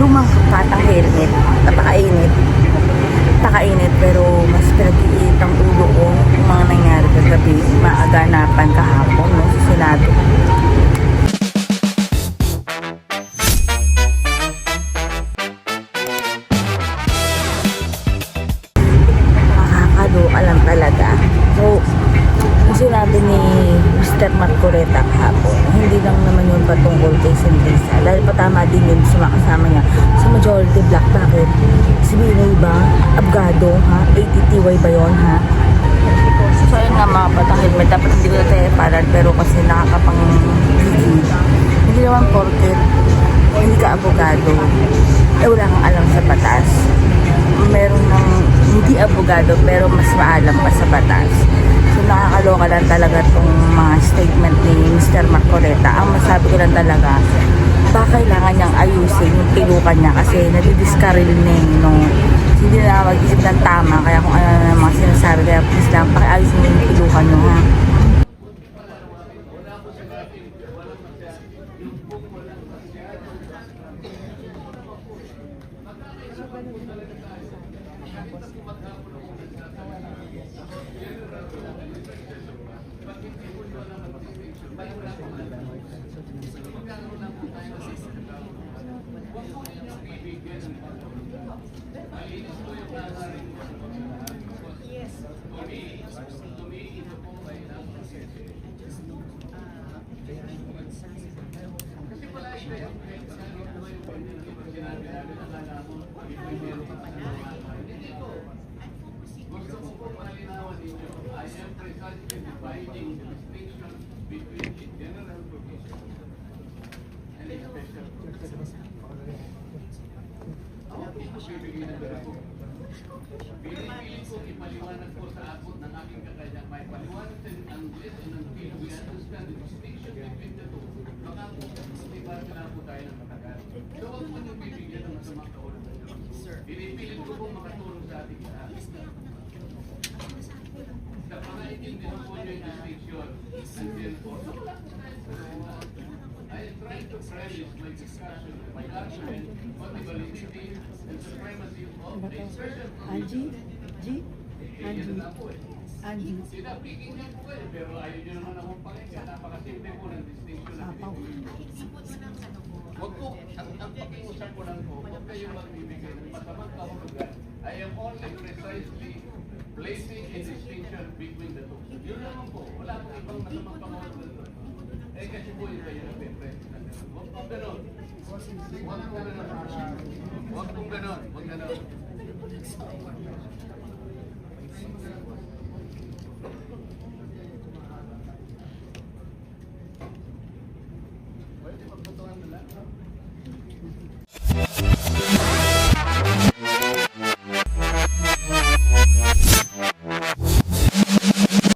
lumang katang helmet. Napakainit. Napakainit pero mas pinag-iinit ang ulo ko yung mga nangyari kagabi. Maaganapan kahapon no, sa Senado. Nakakaloka lang talaga. So, yung sinabi ni Mr. Marcoreta kahapon, hindi lang naman yun patungkol kay Sandisa. Dahil patama din yun sa mga kasama niya. Sa majority black, bakit? Si Binay ba? Abogado, ha? ATTY ba yun, ha? So, ayun nga mga patang helmet. Dapat hindi ko na tayo paran, pero kasi nakakapang hindi naman porket hindi ka abogado, eh wala kang alam sa batas. Meron ng hindi abogado pero mas maalam pa sa batas. So nakakaloka lang talaga tong mga statement ni Mr. Marcoreta. Ang masabi ko lang talaga, baka kailangan niyang ayusin yung pilukan niya kasi nadidiskaril na no? Hindi na mag-isip ng tama kaya kung ano na mga sinasabi, kaya please lang pakiayusin mo yung pilukan niyo, ha. Pinipilit ko ipaliwanag po sa abot ng aking kakayang may paliwanag sa English and ng Philippine. We understand the distinction between the two. Baka po, di ba sila po tayo ng matagal? So, huwag mo nyo bibigyan ng masamang kaulan. Pinipilit ko po makatulong sa ating lahat. Sa panaintindihan po nyo yung distinction. Until po, so wala po tayo sa dalawa. I am trying to premise my discussion, my argument on the validity and supremacy of a special Angie? G? Angie? Sinapigin niyo po eh, pero ayaw niyo naman akong pakinggan. Napakasimple po ng distinction na pinipili. Huwag po, ang pakiusap ko lang po, huwag kayong magbibigay ng masamang kahulugan. I am only precisely placing a distinction between the two. Yun naman po, wala pong ibang masamang kahulugan doon. Eh kasi po yun kayo nagpe-press. Huwag pong ganon. Huwag pong ganon. Huwag pong ganon. Huwag ganon.